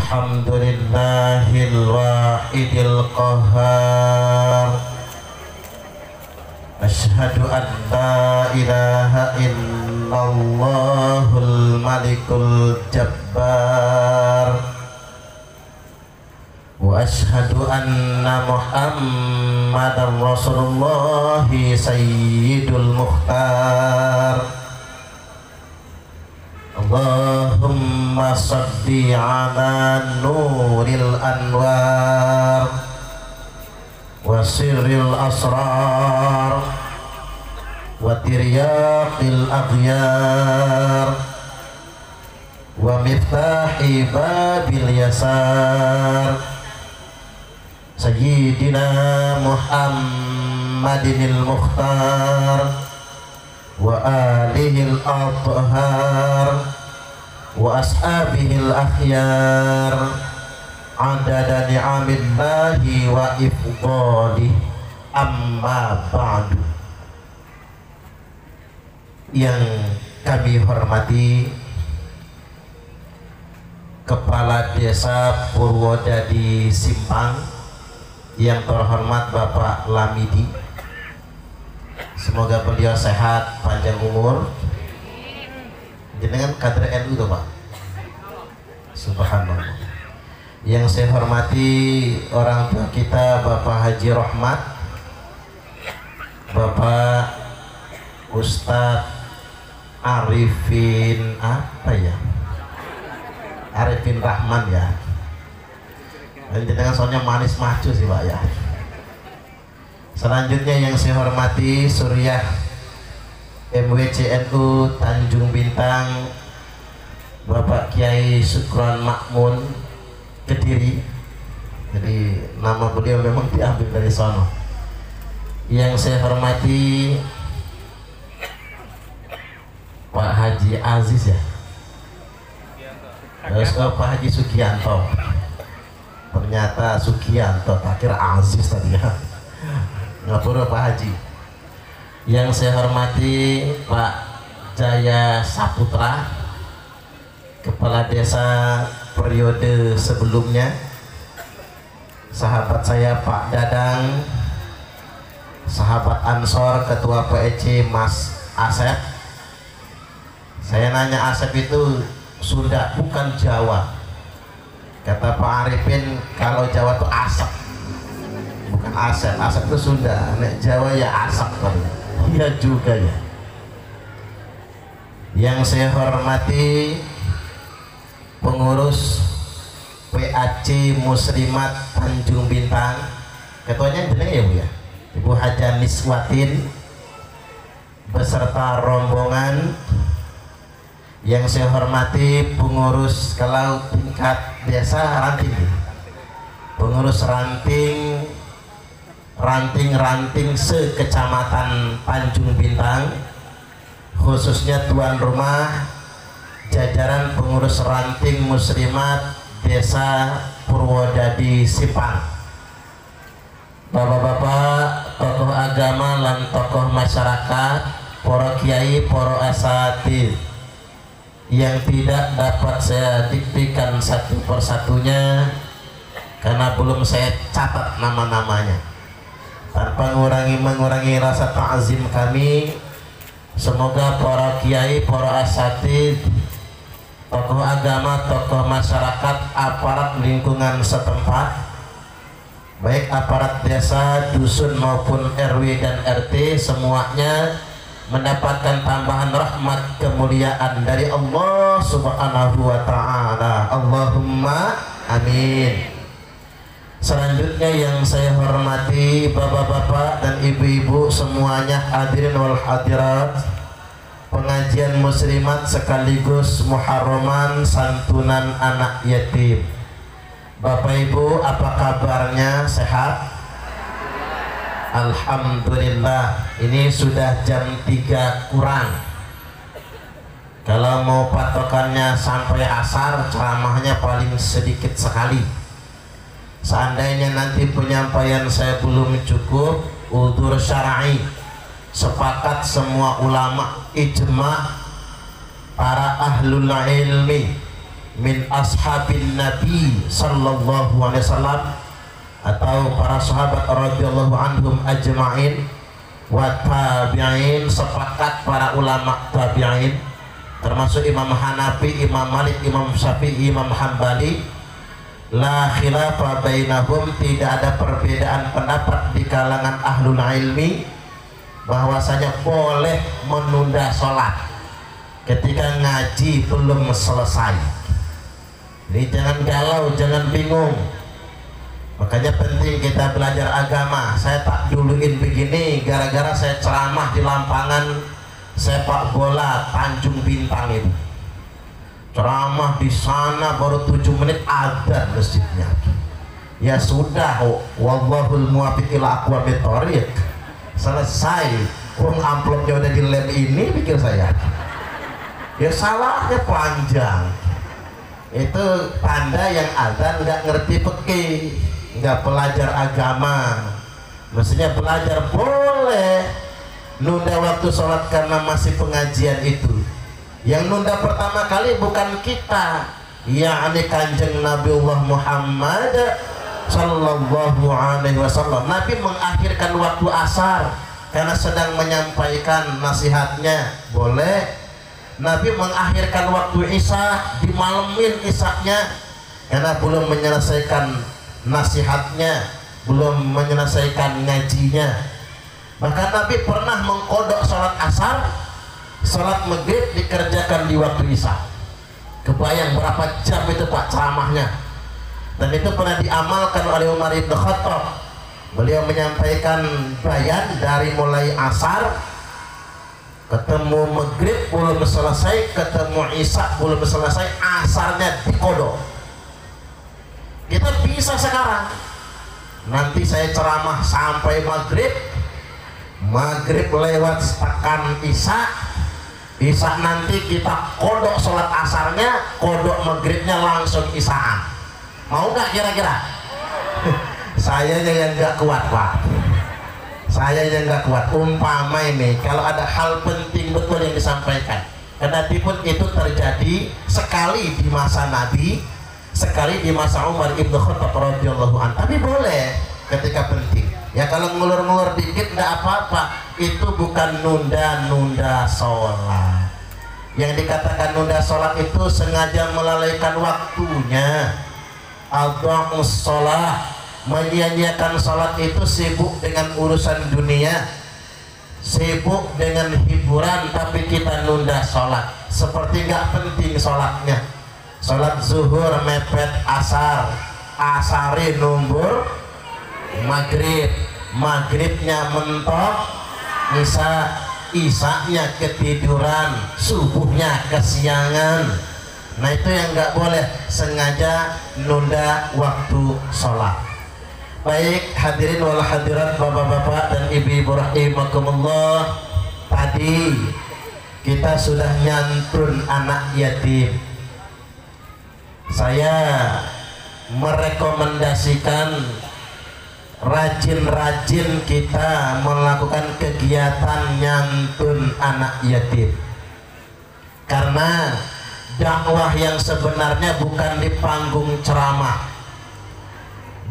Alhamdulillahil wahidil qahhar. Asyhadu an la ilaha illallahul malikul jabbar. Wa asyhadu anna Muhammadan Rasulullah sayyidul mukhtar. Allahumma salli ala nuril anwar wa sirril asrar wa tiryaqil aghyar wa miftahi babil yasar Sayyidina Muhammadinil mukhtar wa alihil athhar wa ashabihil akhyar adada ni'amillahi wa ifdalih. Amma ba'du. Yang kami hormati Kepala Desa Purwodadi Simpang, yang terhormat Bapak Lamidi, semoga beliau sehat, panjang umur. Jenengan kader NU tuh Pak. Subhanallah. Yang saya hormati orang tua kita Bapak Haji Rohmat, Bapak Ustadz Arifin Arifin Rahman ya. Dan jenengan soalnya manis macu sih Pak ya. Selanjutnya yang saya hormati Suriah MWCNU Tanjung Bintang, Bapak Kiai Sukron Makmun Kediri. Jadi nama beliau memang diambil dari sono. Yang saya hormati Pak Haji Aziz ya. Pak Haji Sugianto. Ternyata Sugianto, tak kira Aziz tadi ya. Ngapura Pak Haji. Yang saya hormati Pak Jaya Saputra, Kepala Desa periode sebelumnya. Sahabat saya Pak Dadang, sahabat Ansor, Ketua PEC Mas Asep. Saya nanya Asep itu Sunda bukan Jawa. Kata Pak Arifin kalau Jawa itu asap, bukan asep. Asep itu Sunda, nek Jawa ya asap kan. Iya juga ya. Yang saya hormati pengurus PAC Muslimat Tanjung Bintang, ketuanya jeneng ya Bu ya, Ibu Haja Niswatin beserta rombongan. Yang saya hormati pengurus kalau tingkat desa ranting, pengurus ranting sekecamatan Tanjung Bintang, khususnya tuan rumah jajaran pengurus ranting muslimat Desa Purwodadi Simpang, bapak-bapak tokoh agama dan tokoh masyarakat, para kiai, para asatidz yang tidak dapat saya diktikan satu persatunya karena belum saya catat nama-namanya. Tanpa mengurangi rasa ta'zim kami, semoga para kiai, para asatidz, tokoh agama, tokoh masyarakat, aparat lingkungan setempat, baik aparat desa, dusun maupun RW dan RT, semuanya mendapatkan tambahan rahmat kemuliaan dari Allah Subhanahu wa ta'ala. Allahumma amin. Selanjutnya yang saya hormati bapak-bapak dan ibu-ibu semuanya, hadirin wal hadirat, pengajian muslimat sekaligus muharraman santunan anak yatim. Bapak Ibu, apa kabarnya? Sehat? Alhamdulillah. Ini sudah jam 3 kurang. Kalau mau patokannya sampai asar, ceramahnya paling sedikit sekali. Seandainya nanti penyampaian saya belum cukup, udzur syar'i, sepakat semua ulama ijma, para ahlul ilmi, min ashabin Nabi sallallahu alaihi wasallam atau para sahabat radhiyallahu anhum ajma'in wa tabi'in, sepakat para ulama tabi'in termasuk Imam Hanafi, Imam Malik, Imam Syafi'i, Imam Hambali, la khilafa bainahum, tidak ada perbedaan pendapat di kalangan ahlul ilmi bahwasanya boleh menunda sholat ketika ngaji belum selesai. Jadi jangan galau, jangan bingung. Makanya penting kita belajar agama. Saya tak duluin begini gara-gara saya ceramah di lapangan sepak bola Tanjung Bintang itu. Ceramah di sana baru 7 menit ada masjidnya. Ya sudah, wallahul muwaffiq ila aqwamit thoriq. Selesai. Amplopnya udah dilem ini, pikir saya. Ya salahnya panjang. Itu tanda yang azan nggak ngerti fikih, nggak belajar agama. Mestinya belajar boleh. Nunda waktu sholat karena masih pengajian itu. Yang nunda pertama kali bukan kita, yakni Kanjeng Nabiullah Muhammad sallallahu alaihi wasallam. Nabi mengakhirkan waktu asar karena sedang menyampaikan nasihatnya, boleh. Nabi mengakhirkan waktu isya, dimalemin isyanya karena belum menyelesaikan nasihatnya, belum menyelesaikan ngajinya. Bahkan Nabi pernah mengkodok sholat asar, sholat maghrib dikerjakan di waktu isya. Kebayang berapa jam itu Pak ceramahnya. Dan itu pernah diamalkan oleh Umar ibn Khattab. Beliau menyampaikan bayan dari mulai asar, ketemu maghrib belum selesai, ketemu isya belum selesai, asarnya dikodok. Kita bisa sekarang. Nanti saya ceramah sampai maghrib, maghrib lewat tekan isya, isya nanti kita kodok sholat asarnya, kodok maghribnya langsung isyaan. Mau nggak kira-kira? Saya yang nggak kuat Pak. Saya yang nggak kuat. Umpama ini kalau ada hal penting betul yang disampaikan, karena pun itu terjadi sekali di masa Nabi, sekali di masa Umar ibn Khattab radhiyallahu anhu. Tapi boleh ketika penting. Ya kalau ngulur-ngulur dikit nggak apa-apa. Itu bukan nunda-nunda sholat. Yang dikatakan nunda sholat itu sengaja melalaikan waktunya. Adha'us sholat, menyia-nyiakan sholat itu sibuk dengan urusan dunia, sibuk dengan hiburan, tapi kita nunda sholat seperti nggak penting sholatnya. Sholat zuhur mepet asar, asari numbur maghrib, maghribnya mentok isya, isyanya ketiduran, subuhnya kesiangan. Nah itu yang nggak boleh, sengaja nunda waktu sholat. Baik hadirin wal hadirat, bapak-bapak dan ibu-ibu rahimakumullah, tadi kita sudah nyantun anak yatim. Saya merekomendasikan rajin-rajin kita melakukan kegiatan nyantun anak yatim, karena dakwah yang sebenarnya bukan di panggung ceramah.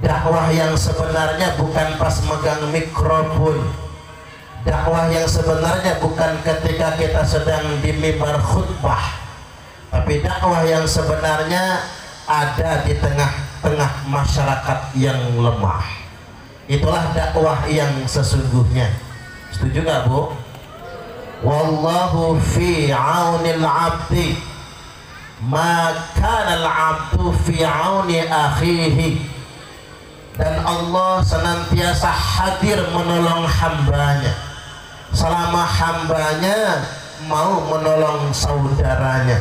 Dakwah yang sebenarnya bukan pas megang mikrofon. Dakwah yang sebenarnya bukan ketika kita sedang di mimbar khutbah. Tapi dakwah yang sebenarnya ada di tengah-tengah masyarakat yang lemah. Itulah dakwah yang sesungguhnya. Setuju gak Bu? Wallahu fi aunil abdi maka al-abdu fi auni akhihi. Dan Allah senantiasa hadir menolong hambanya selama hambanya mau menolong saudaranya.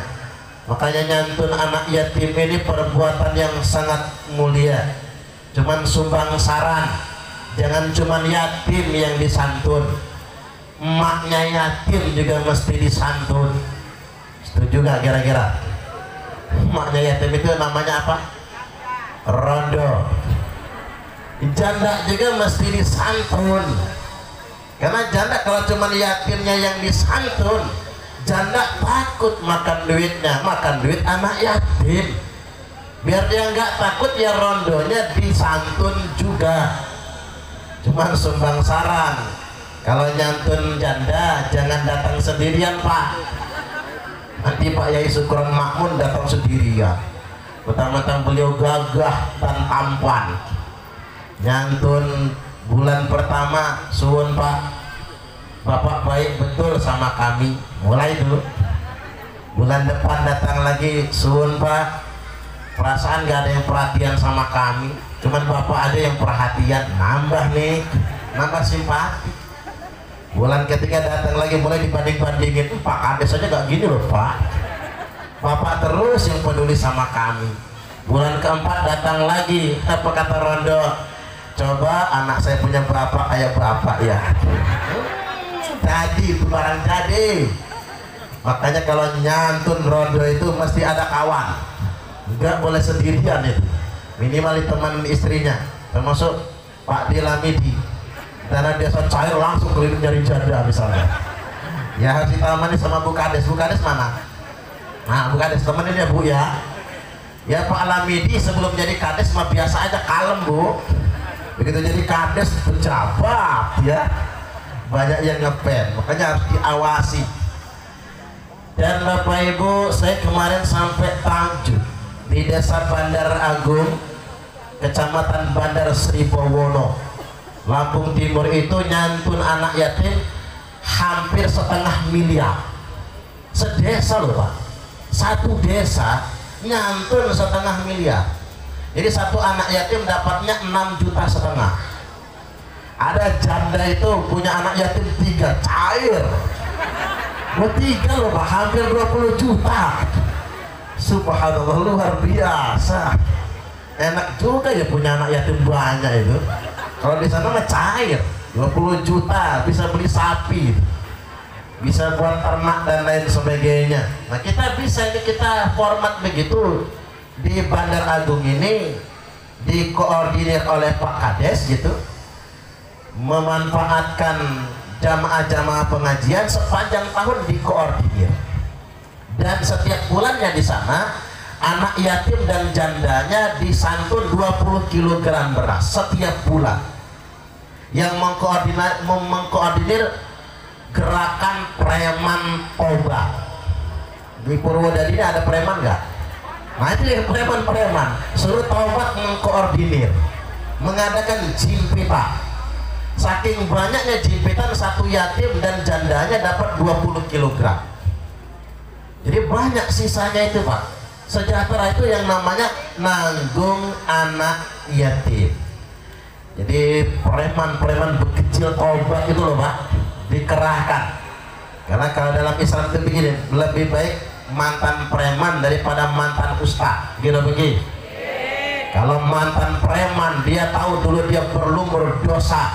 Makanya nyantun anak yatim ini perbuatan yang sangat mulia. Cuman sumbang saran, jangan cuman yatim yang disantun, emaknya yatim juga mesti disantun. Setuju gak kira-kira? Emaknya yatim itu namanya apa? Rondo. Janda juga mesti disantun. Karena janda kalau cuma yatimnya yang disantun, Janda takut makan duitnya, makan duit anak yatim. Biar dia nggak takut ya rondonya disantun juga. Cuman sumbang saran, kalau nyantun janda jangan datang sendirian Pak. Nanti Pak Yai Sukron Makmun datang sendirian. Mentang-mentang beliau gagah dan tampan. Nyantun bulan pertama, suwun Pak, Bapak baik betul sama kami. Mulai dulu. Bulan depan datang lagi, suwun Pak, perasaan gak ada yang perhatian sama kami. Cuman Bapak ada yang perhatian. Nambah nih, nambah simpati. Bulan ketiga datang lagi, mulai dibanding-bandingin. Pak Kades aja gak gini loh Pak. Bapak terus yang peduli sama kami. Bulan keempat datang lagi, apa kata Rondo? Coba anak saya punya berapa kayak bapak ya. Jadi itu barang jadi. Makanya kalau nyantun Rondo itu mesti ada kawan. Enggak boleh sendirian itu. Minimal teman istrinya, termasuk Pak Dilamidi. Karena dia cair langsung keliling nyari janda misalnya. Ya harus ditemani sama Bu Kades. Bu Kades mana? Nah Bu Kades temenin ya Bu ya. Ya Pak Lamidi sebelum jadi Kades mah biasa aja kalem Bu. Begitu jadi Kades pejabat ya, banyak yang ngepen, makanya harus diawasi. Dan Bapak Ibu, saya kemarin sampai Tanjung di Desa Bandar Agung, Kecamatan Bandar Sri Bowono, Lampung Timur itu nyantun anak yatim hampir 500 miliar. Sedesa loh Pak, satu desa nyantun 500 miliar. Jadi satu anak yatim dapatnya 6,5 juta. Ada janda itu punya anak yatim 3, cair. 3 loh Pak, hampir 20 juta. Subhanallah, luar biasa. Enak juga ya punya anak yatim banyak itu. Kalau di sana mah cair, 20 juta bisa beli sapi, bisa buat ternak dan lain sebagainya. Nah kita bisa, ini kita format begitu. Di Bandar Agung ini dikoordinir oleh Pak Kades gitu, memanfaatkan jamaah-jamaah pengajian sepanjang tahun dikoordinir, dan setiap bulannya di sana anak yatim dan jandanya disantun 20 kg beras setiap bulan. Yang mengkoordinir gerakan preman Toba. Di Purwodadi ada preman nggak? Nah itu yang preman-preman suruh taubat mengkoordinir, mengadakan jimpitan. Saking banyaknya jimpitan, satu yatim dan jandanya dapat 20 kg. Jadi banyak sisanya itu Pak. Sejahtera itu yang namanya nanggung anak yatim. Jadi preman-preman bekecil taubat itu loh Pak, dikerahkan. Karena kalau dalam Islam itu begini, lebih baik mantan preman daripada mantan ustaz, gitu begini. Kalau mantan preman dia tahu dulu dia berlumur dosa,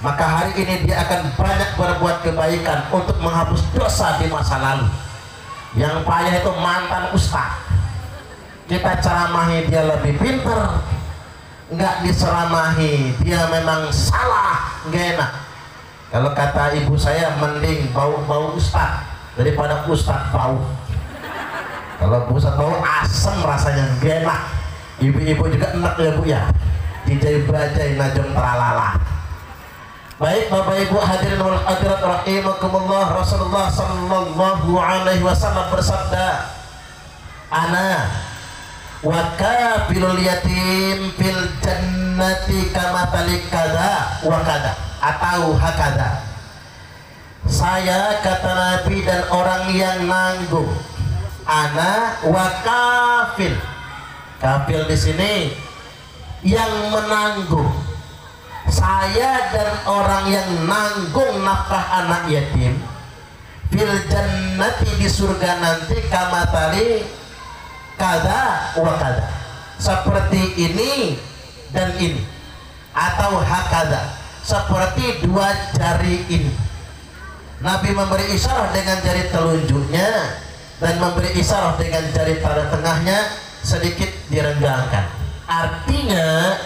maka hari ini dia akan banyak berbuat kebaikan untuk menghapus dosa di masa lalu. Yang payah itu mantan ustaz, kita ceramahi dia lebih pinter, nggak diseramahi dia memang salah, nggak enak. Kalau kata ibu saya, mending bau-bau ustaz daripada ustaz bau. Kalau pusat bau asam rasanya gak enak. Ibu-ibu juga enak ya Bu ya, dijai-bajai najong tralala. Baik Bapak Ibu hadirin wal hadirat rahimakumullah, Rasulullah sallallahu alaihi wasallam bersabda, ana wa kafilul yatim fil jannati kamatali kada wa kada atau hakada. Saya kata Nabi dan orang yang nanggung, ana wa kafil. Kafil di sini yang menanggung. Saya dan orang yang nanggung nafkah anak yatim fil jannati, di surga nanti, kamatali kada wa kada, seperti ini dan ini, atau hakada, seperti 2 jari ini. Nabi memberi isyarat dengan jari telunjuknya dan memberi isyarat dengan jari tengahnya, sedikit direnggangkan. Artinya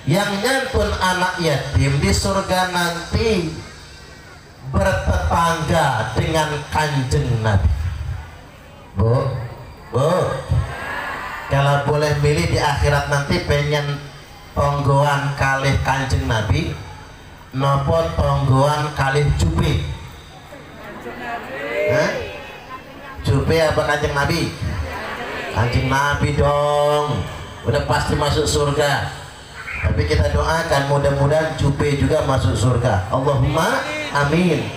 yang nyantun anak yatim di surga nanti bertetangga dengan Kanjeng Nabi. Bu, kalau boleh milih di akhirat nanti pengen tonggoan kalih Kanjeng Nabi nopo tonggoan kalih Jupe? Jupe apa Kanjeng Nabi? Kanjeng Nabi dong, udah pasti masuk surga. Tapi kita doakan mudah-mudahan Jupe juga masuk surga, Allahumma amin.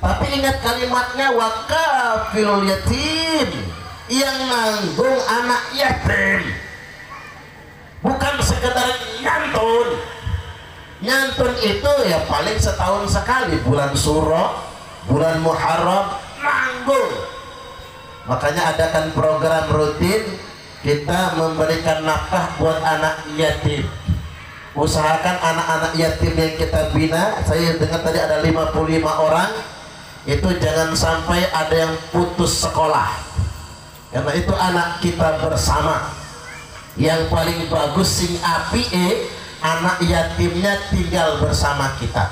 Tapi ingat kalimatnya, wakafilul yatim, yang nanggung anak yatim. Bukan sekedar nyantun. Nyantun itu ya paling setahun sekali, bulan Suro, bulan Muharram, nanggung. Makanya adakan program rutin kita memberikan nafkah buat anak yatim. Usahakan anak-anak yatim yang kita bina, saya dengar tadi ada 55 orang, itu jangan sampai ada yang putus sekolah, karena itu anak kita bersama. Yang paling bagus sing api anak yatimnya tinggal bersama kita.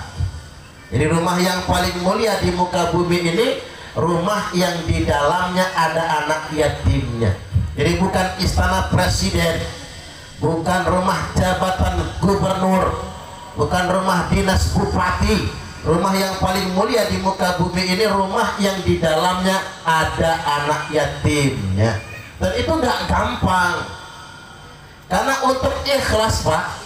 Jadi rumah yang paling mulia di muka bumi ini rumah yang di dalamnya ada anak yatimnya. Jadi bukan istana presiden, bukan rumah jabatan gubernur, bukan rumah dinas bupati. Rumah yang paling mulia di muka bumi ini rumah yang di dalamnya ada anak yatimnya. Dan itu nggak gampang, karena untuk ikhlas Pak,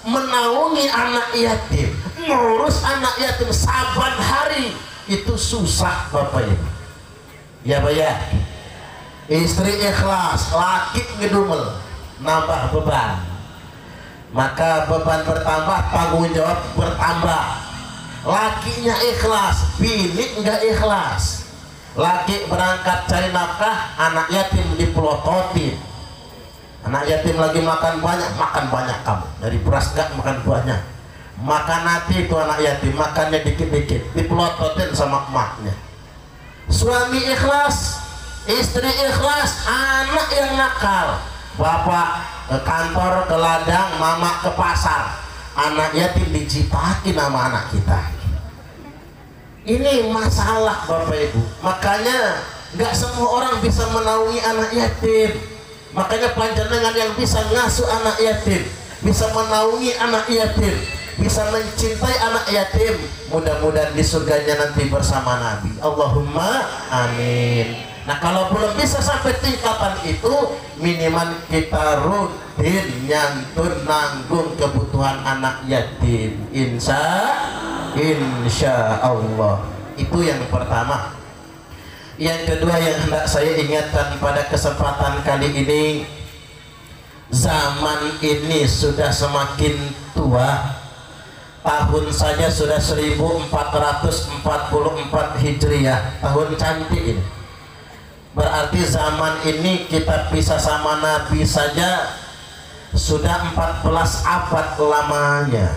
menaungi anak yatim, ngurus anak yatim saban hari itu susah Bapak Ibu. Ya Pak ya, istri ikhlas, laki ngedumel, nambah beban, maka beban bertambah, tanggung jawab bertambah. Lakinya ikhlas, bini enggak ikhlas. Laki berangkat cari nafkah, anak yatim dipelototin. Anak yatim lagi makan banyak kamu. Dari beras enggak makan banyak. Makan nanti itu anak yatim, makannya dikit-dikit, dipelototin sama emaknya. Suami ikhlas, istri ikhlas, anak yang nakal. Bapak ke kantor, ke ladang, mama ke pasar. Anak yatim diciptakin sama anak kita. Ini masalah Bapak Ibu. Makanya nggak semua orang bisa menaungi anak yatim. Makanya panjenengan yang bisa ngasuh anak yatim, bisa menaungi anak yatim, bisa mencintai anak yatim, mudah-mudahan di surganya nanti bersama Nabi. Allahumma amin. Nah kalau belum bisa sampai tingkatan itu, minimal kita rutin nyantun nanggung kebutuhan anak yatim. Insya Allah. Itu yang pertama. Yang kedua yang hendak saya ingatkan pada kesempatan kali ini, zaman ini sudah semakin tua. Tahun saja sudah 1444 Hijriah, tahun cantik ini. Berarti zaman ini kita pisah sama Nabi saja sudah 14 abad lamanya.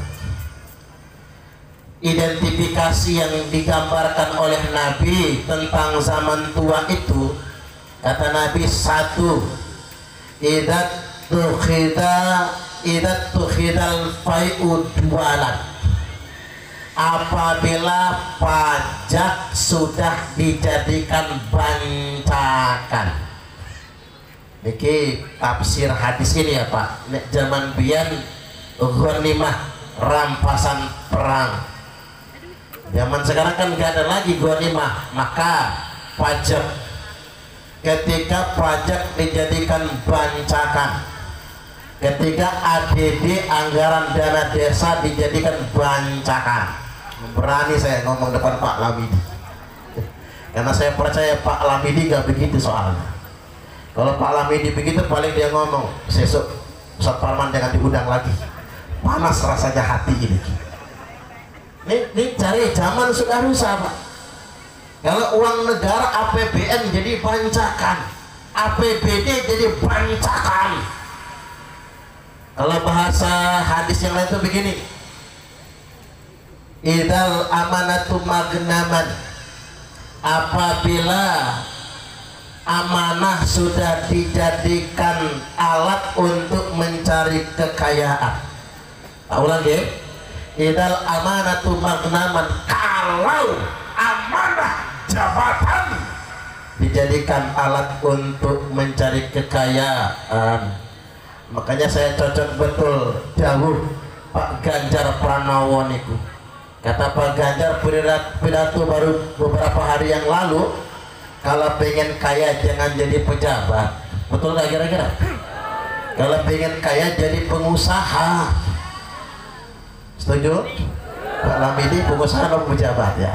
Identifikasi yang digambarkan oleh Nabi tentang zaman tua itu, kata Nabi, satu, idat tukhidal fai'u dualan, apabila pajak sudah dijadikan bancakan. Niki tafsir hadis ini ya Pak. Nek zaman biyen ghanimah, rampasan perang. Zaman sekarang kan nggak ada lagi ghanimah, maka pajak. Ketika pajak dijadikan bancakan, ketika ADD, anggaran dana desa, dijadikan bancakan. Berani saya ngomong depan Pak Lamidi, karena saya percaya Pak Lamidi nggak begitu soalnya. Kalau Pak Lamidi begitu, paling dia ngomong, sesuk Ustaz Parman jangan diundang lagi, panas rasanya hati ini. Ini cari zaman sudah rusak Pak. Kalau uang negara APBN jadi bancakan, APBD jadi bancakan. Kalau bahasa hadis yang lain itu begini, idal amanatu magnaman, apabila amanah sudah dijadikan alat untuk mencari kekayaan. Ulang ya, idal amanatu magnaman, kalau amanah jabatan dijadikan alat untuk mencari kekayaan, makanya saya cocok betul dawuh Pak Ganjar Pranowo niku. Kata Pak Ganjar pidato baru beberapa hari yang lalu, kalau pengen kaya jangan jadi pejabat. Betul nggak kira-kira? Kalau pengen kaya jadi pengusaha. Setuju? Pak Lamidi pengusaha atau pejabat ya?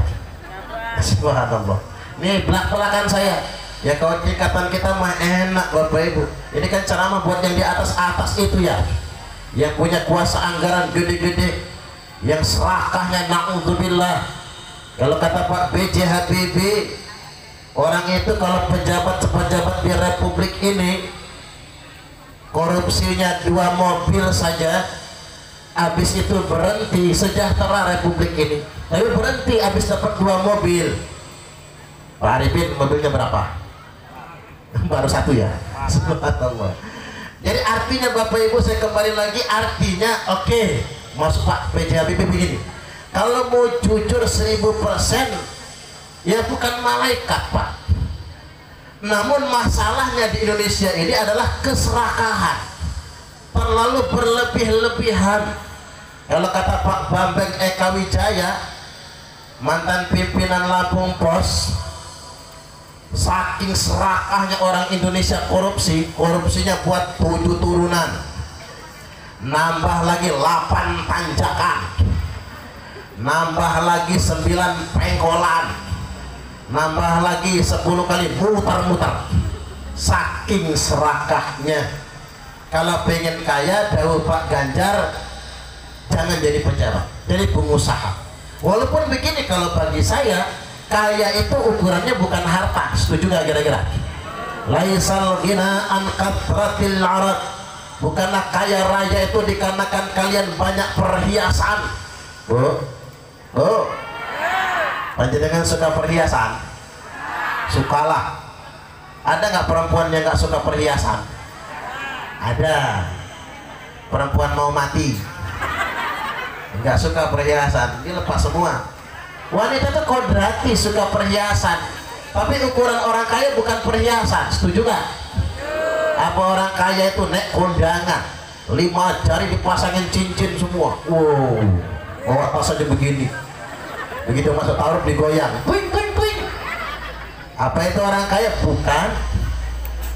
Subhanallah. Nih belak-belakan saya. Ya kalau tingkatan kita mah enak Bapak Ibu. Ini kan ceramah buat yang di atas-atas itu ya. Yang punya kuasa anggaran gede-gede, yang serakahnya na'udzubillah. Kalau kata Pak B.J. Habibie, orang itu kalau pejabat di Republik ini korupsinya 2 mobil saja, habis itu berhenti sejahtera Republik ini. Tapi berhenti habis dapat 2 mobil. Pak Arifin mobilnya berapa? Baru 1 ya. Subhanallah. Jadi artinya Bapak Ibu, saya kembali lagi, artinya oke, masuk Pak B.J. Habibie begini. Kalau mau jujur 1000%, ya bukan malaikat Pak. Namun masalahnya di Indonesia ini adalah keserakahan, terlalu berlebih-lebihan. Kalau kata Pak Bambang Eka Wijaya, mantan pimpinan Lampung Pos, saking serakahnya orang Indonesia korupsinya buat 7 turunan, nambah lagi 8 tanjakan, nambah lagi 9 pengkolan, nambah lagi 10 kali muter-muter. Saking serakahnya. Kalau pengen kaya, dawuh Pak Ganjar, jangan jadi pejabat, jadi pengusaha. Walaupun begini, kalau bagi saya kaya itu ukurannya bukan harta. Setuju gak kira-kira? Laisal ghina an kathratil arad. Bukanlah kaya raya itu dikarenakan kalian banyak perhiasan. Panjenengan suka perhiasan? Sukalah. Ada nggak perempuan yang nggak suka perhiasan? Ada. Perempuan mau mati nggak suka perhiasan, dia lepas semua. Wanita itu kodrati suka perhiasan, tapi ukuran orang kaya bukan perhiasan. Setuju nggak? Apa orang kaya itu naik kondangan 5 jari dipasangin cincin semua. Wow, bawa tas aja begini, begitu masuk taruh digoyang, twing twing twing. Apa itu orang kaya? Bukan.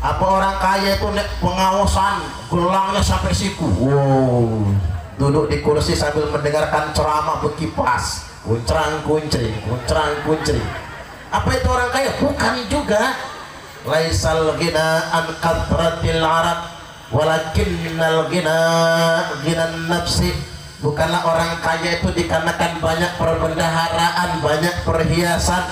Apa orang kaya itu naik pengawasan, gelangnya sampai siku. Wow, duduk di kursi sambil mendengarkan ceramah berkipas, kuncrang kuncring, kuncrang kuncring. Apa itu orang kaya? Bukan juga. Laisal ghina an kathratil arad walakinnal ghina ghinan nafsi. Bukanlah orang kaya itu dikarenakan banyak perbendaharaan, banyak perhiasan.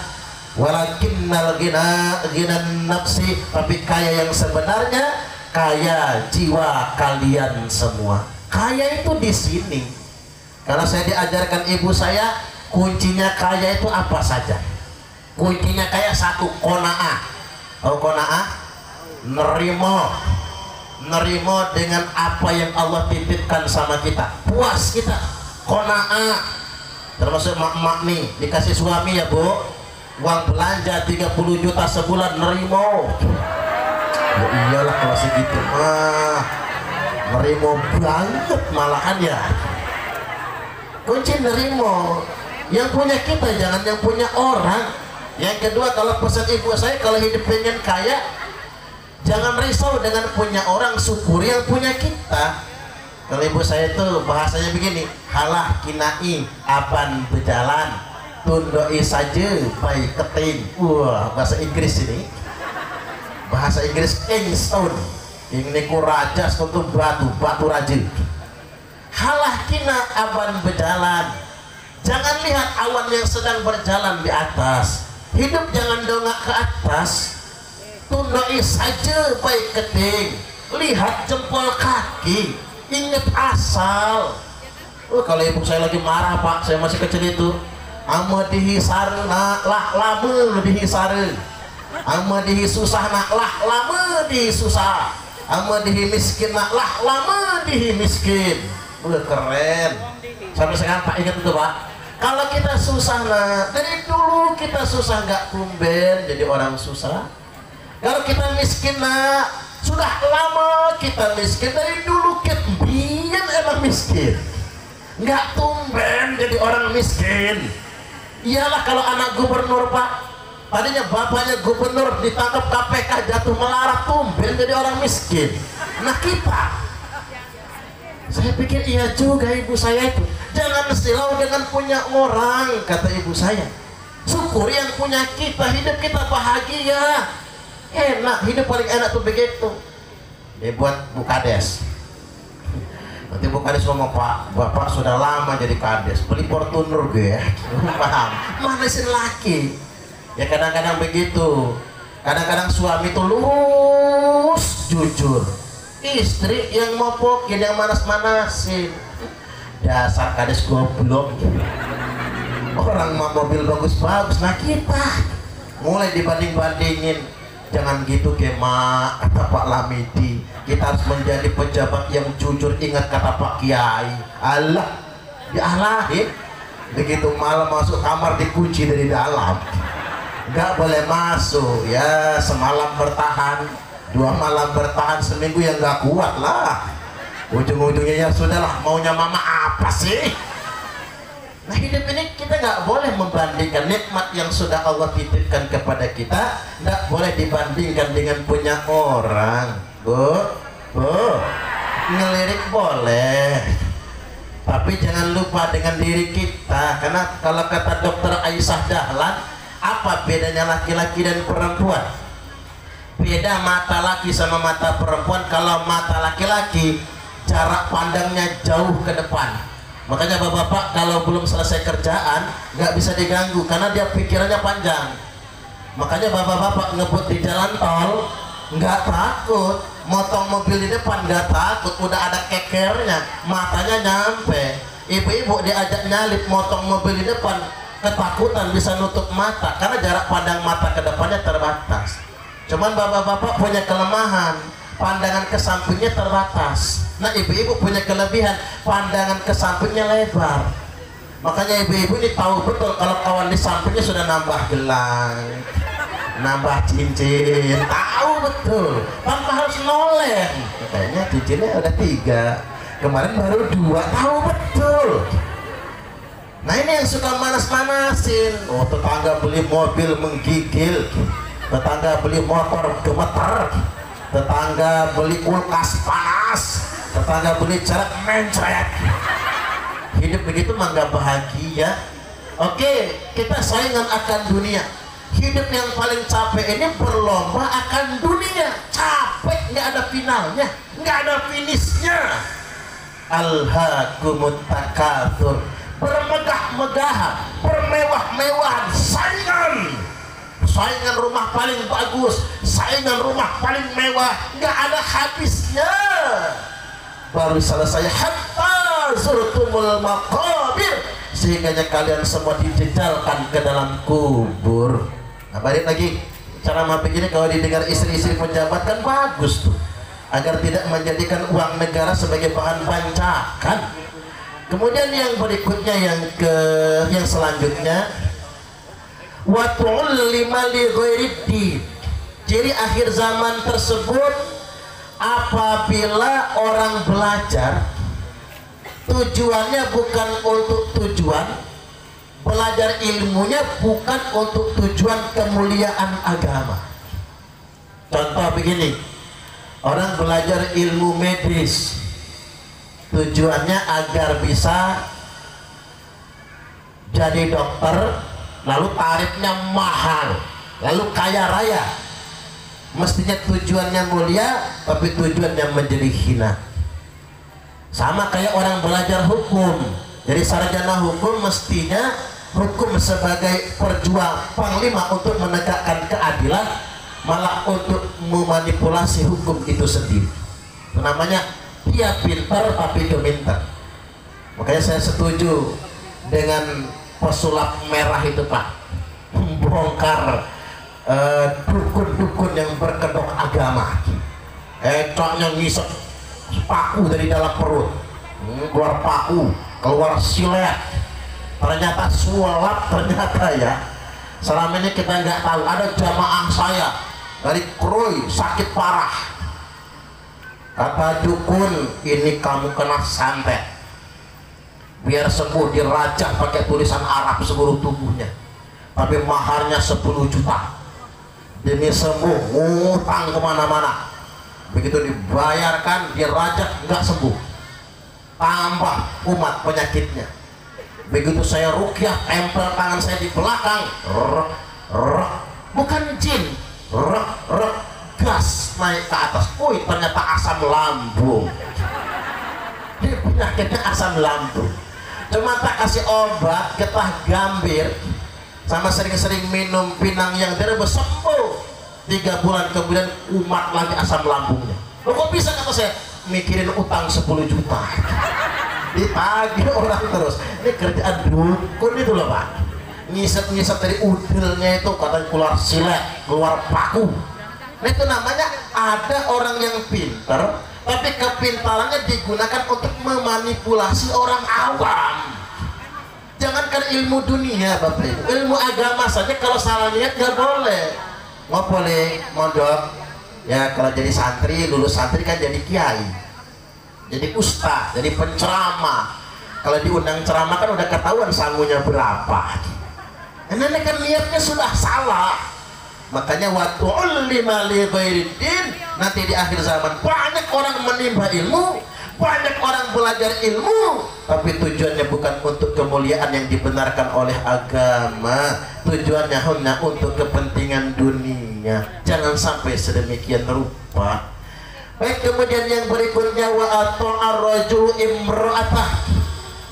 Walakinnal ghina ghinan nafsi. Tapi kaya yang sebenarnya kaya jiwa kalian semua. Kaya itu di sini. Karena saya diajarkan ibu saya, kuncinya kaya itu apa saja? Kuncinya kaya 1, qanaah. Tahu qanaah? Nerimo dengan apa yang Allah titipkan sama kita. Puas kita. Qanaah. Termasuk mak-mak nih, dikasih suami ya Bu, uang belanja 30 juta sebulan, nerimo. Ya iyalah kalau segitu mah nerimo banget malahan ya. Kunci nerimo yang punya kita, jangan yang punya orang. Yang kedua, kalau pesan ibu saya, kalau hidup pengen kaya, jangan risau dengan punya orang, syukuri yang punya kita. Kalau ibu saya itu bahasanya begini, halah kinai aban berjalan tundoi saja baik keting. Wah, bahasa Inggris ini, bahasa Inggris Kingston. Ini ku raja setutu batu raja. Halah kina aban berjalan, jangan lihat awan yang sedang berjalan di atas. Hidup jangan dongak ke atas, tundoi saja baik keting, lihat jempol kaki, ingat asal. Kalau ibu saya lagi marah Pak, saya masih kecil itu, ama dihisar nak lah lama dihisar, ama dihi susah nak lah lama dihi susah, ama dihi miskin nak lah lama dihi miskin. Udah keren. Sampai sekarang Pak ingat itu Pak, Kalau kita susah nak, dari dulu kita susah nggak tumben jadi orang susah. Kalau kita miskin nak, sudah lama kita miskin, dari dulu kebian emang miskin, nggak tumben jadi orang miskin. Iyalah kalau anak gubernur pak, tadinya bapaknya gubernur ditangkap KPK jatuh melarat, tumben jadi orang miskin. Nah kita, saya pikir iya juga ibu saya itu, jangan silau dengan punya orang, kata ibu saya. Syukur yang punya kita, hidup kita bahagia, enak, hidup paling enak tuh begitu. Dia buat Bu Kades, nanti Bu Kades ngomong, Pak, Bapak sudah lama jadi Kades, beli Fortuner gue ya. Paham? Manasin laki. Ya kadang-kadang begitu. Kadang-kadang suami itu lurus, jujur. Istri yang mopokin, yang manas-manasin. Dasar Kades goblok. Orang mau mobil bagus-bagus, nah kita mulai dibanding-bandingin. Jangan gitu Gemak, kata Pak Lamidi. Kita harus menjadi pejabat yang jujur. Ingat kata Pak Kiai, Allah dialahin. Begitu malam masuk kamar dikunci dari dalam, nggak boleh masuk. Ya semalam bertahan, 2 malam bertahan, seminggu yang nggak kuat lah. Ujung-ujungnya ya sudahlah, maunya mama apa sih. Nah hidup ini kita nggak boleh membandingkan nikmat yang sudah Allah titipkan kepada kita, nggak boleh dibandingkan dengan punya orang. Bu, ngelirik boleh, tapi jangan lupa dengan diri kita. Karena kalau kata dokter Aisyah Dahlan, apa bedanya laki-laki dan perempuan? Beda mata laki sama mata perempuan. Kalau mata laki-laki jarak pandangnya jauh ke depan. Makanya bapak-bapak kalau belum selesai kerjaan nggak bisa diganggu karena dia pikirannya panjang. Makanya bapak-bapak ngebut di jalan tol nggak takut, motong mobil di depan nggak takut, udah ada kekernya, matanya nyampe. Ibu-ibu diajak nyalip motong mobil di depan ketakutan, bisa nutup mata karena jarak pandang mata ke depannya terbatas. Cuman bapak-bapak punya kelemahan, pandangan ke sampingnya terbatas. Nah ibu-ibu punya kelebihan, pandangan ke sampingnya lebar. Makanya ibu-ibu ini tahu betul kalau kawan di sampingnya sudah nambah gelang, nambah cincin, tahu betul tanpa harus noleh. Kayaknya cincinnya udah 3, kemarin baru 2, tahu betul. Nah ini yang suka manas-manasin. Oh tetangga beli mobil menggigil, tetangga beli motor gemeter, tetangga beli kulkas panas, tetangga beli jarak mencret. Hidup begitu mah nggak bahagia. Oke, kita saingan akan dunia. Hidup yang paling capek ini berlomba akan dunia. Capek, nggak ada finalnya, nggak ada finishnya. Alhaakumut takatsur, bermegah-megahan, bermewah-mewahan, saingan rumah paling bagus, saingan rumah paling mewah, nggak ada habisnya. Baru selesai hatta zurtumul maqabir, sehingga kalian semua dijejalkan ke dalam kubur. Nah balik lagi, cara begini kalau didengar istri-istri pejabat kan bagus tuh, agar tidak menjadikan uang negara sebagai bahan bancakan. Kemudian yang berikutnya, yang selanjutnya, wa tu'allima li ghairi. Jadi akhir zaman tersebut, apabila orang belajar tujuannya bukan untuk tujuan, belajar ilmunya bukan untuk tujuan kemuliaan agama. Contoh begini, orang belajar ilmu medis tujuannya agar bisa jadi dokter, lalu tarifnya mahal, lalu kaya raya. Mestinya tujuannya mulia, tapi tujuannya menjadi hina. Sama kayak orang belajar hukum, jadi sarjana hukum mestinya hukum sebagai perjuang panglima untuk menegakkan keadilan, malah untuk memanipulasi hukum itu sendiri. Itu namanya dia pintar tapi gemintar. Makanya saya setuju dengan pesulap merah itu Pak, membongkar dukun-dukun yang berkedok agama. Ecoknya ngisep paku dari dalam perut, keluar paku, keluar silet, ternyata sulap, ternyata ya. Selama ini kita nggak tahu. Ada jamaah saya dari Krui sakit parah, kata dukun, ini kamu kena santet, biar sembuh dirajang pakai tulisan Arab seluruh tubuhnya, tapi maharnya 10 juta. Demi sembuh ngutang kemana-mana, begitu dibayarkan dirajak nggak sembuh, tambah umat penyakitnya. Begitu saya rukyah, tempel tangan saya di belakang, bukan jin, gas naik ke atas. Wih, ternyata asam lambung. Ini penyakitnya asam lambung. Cuma tak kasih obat, getah gambir, sama sering-sering minum pinang yang direbus, sembuh. 3 bulan kemudian umat lagi asam lambungnya. Loh, kok bisa? Kata saya, mikirin utang 10 juta. Ditagih orang terus. Ini kerjaan dukun itu loh Pak. Ngisep-ngisep dari udelnya itu, katanya keluar silet, keluar paku. Nah itu namanya ada orang yang pinter, tapi kepintarannya digunakan untuk memanipulasi orang awam. Jangankan ilmu dunia Bapak Ibu, ilmu agama saja kalau salah niat nggak boleh. Nggak boleh mondok ya, kalau jadi santri, lulus santri kan jadi kiai, jadi ustaz, jadi penceramah. Kalau diundang ceramah kan udah ketahuan sangunya berapa. Ini kan niatnya sudah salah. Makanya waktu ulima li ghairidin, nanti di akhir zaman banyak orang menimba ilmu, banyak orang belajar ilmu, tapi tujuannya bukan untuk kemuliaan yang dibenarkan oleh agama, tujuannya hanya untuk kepentingan dunia. Jangan sampai sedemikian rupa. Baik, kemudian yang berikutnya wa ata'ar rajulu imra'atah.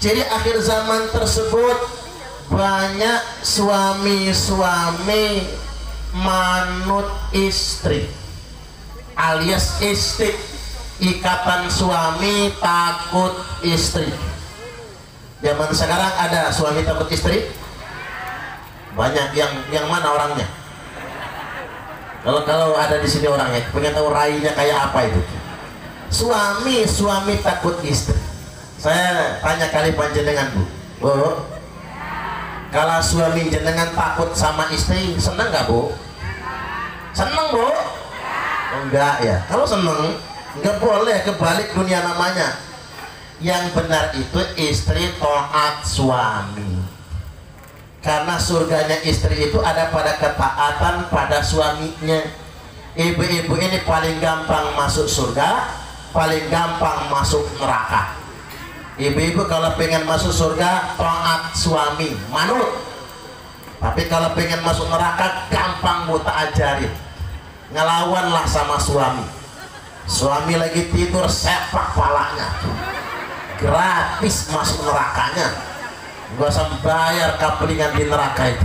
Jadi akhir zaman tersebut banyak suami-suami manut istri, alias istri, ikatan suami takut istri. Zaman sekarang ada suami takut istri banyak. Yang mana orangnya? Kalau ada di sini orangnya, pengen tahu rainya kayak apa itu? Suami takut istri. Saya tanya kali panjenengan Bu, kalau suami jenengan takut sama istri, seneng nggak Bu? Seneng Bu? Enggak ya. Kalau seneng nggak boleh, kebalik dunia namanya. Yang benar itu istri taat suami, karena surganya istri itu ada pada ketaatan pada suaminya. Ibu-ibu ini paling gampang masuk surga, paling gampang masuk neraka. Ibu-ibu kalau pengen masuk surga taat suami, manut. Tapi kalau pengen masuk neraka gampang buta ajarin, ngelawanlah sama suami. Suami lagi tidur sepak palanya, gratis masuk nerakanya, gak usah bayar kaplingan di neraka itu.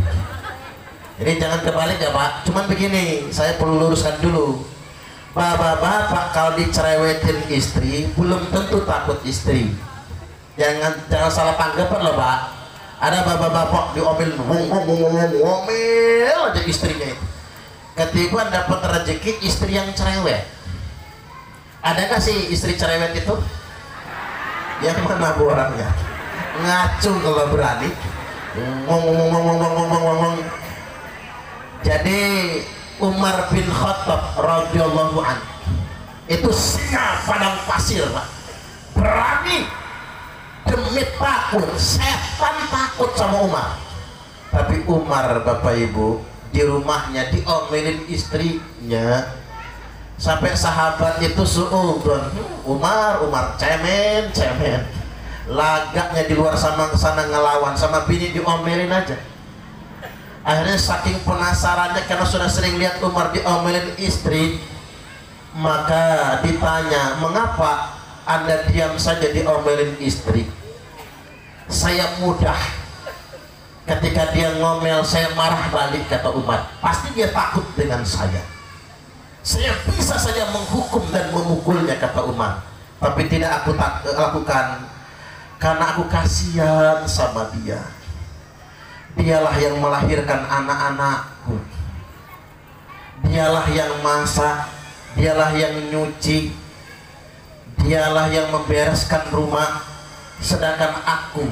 Jadi jangan kebalik ya Pak. Cuman begini, saya perlu luruskan dulu. Bapak-bapak kalau dicerewetin istri belum tentu takut istri. Jangan salah tanggapan loh Pak. Ada bapak-bapak diomel ngomel aja istrinya itu. Ketiban dapat rezeki istri yang cerewet. Adakah sih istri cerewet itu? Yang mana Bu orangnya? Ngacung kalau berani. Ngomong. Jadi Umar bin Khattab radhiyallahu anhu itu singa padang pasir Pak. Berani, demi takut, setan takut sama Umar. Tapi Umar Bapak Ibu di rumahnya diomelin istrinya, sampai sahabat itu suudon, Umar cemen, lagaknya di luar sana ngelawan sama bini diomelin aja. Akhirnya saking penasarannya karena sudah sering lihat Umar diomelin istri, maka ditanya, mengapa Anda diam saja diomelin istri? Saya mudah, ketika dia ngomel saya marah balik, kata Umar. Pasti dia takut dengan saya bisa saja menghukum dan memukulnya, kata Umar, tapi tidak aku lakukan karena aku kasihan sama dia. Dialah yang melahirkan anak-anakku, dialah yang masak, dialah yang nyuci, dialah yang membereskan rumah, sedangkan aku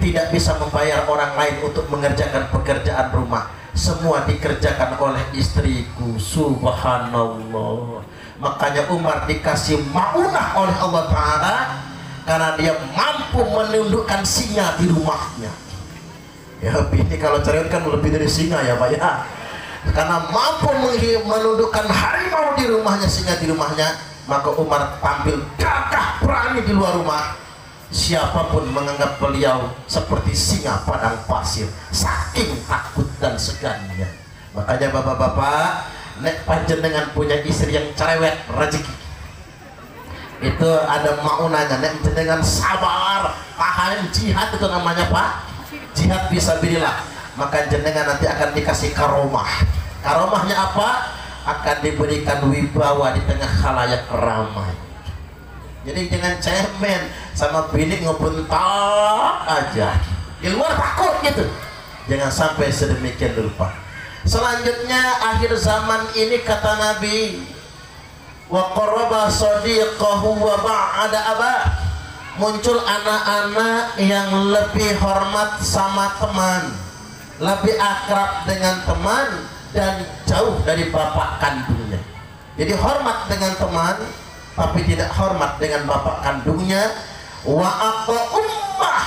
tidak bisa membayar orang lain untuk mengerjakan pekerjaan rumah, semua dikerjakan oleh istriku. Subhanallah. Makanya Umar dikasih maunah oleh Allah Ta'ala karena dia mampu menundukkan singa di rumahnya. Ya ini kalau cerewet kan lebih dari singa ya Pak ya. Karena mampu menundukkan harimau di rumahnya, singa di rumahnya, maka Umar tampil gagah berani di luar rumah. Siapapun menganggap beliau seperti singa padang pasir, saking takut dan segannya. Makanya bapak-bapak, nek panjenengan punya istri yang cerewet rezeki, itu ada maunanya. Nek panjenengan sabar, tahan jihad, itu namanya Pak, jihad fisabilillah. Maka jenengan nanti akan dikasih karomah. Karomahnya apa? Akan diberikan wibawa di tengah khalayak ramai. Jadi jangan cemen sama bini ngebentak aja, di luar takut gitu. Jangan sampai sedemikian rupa. Selanjutnya akhir zaman ini kata Nabi, wa qaraba sadiqahu wa ba'ada aba. Muncul anak-anak yang lebih hormat sama teman, lebih akrab dengan teman dan jauh dari bapak kandungnya. Jadi hormat dengan teman tapi tidak hormat dengan bapak kandungnya. Wa aqa ummah,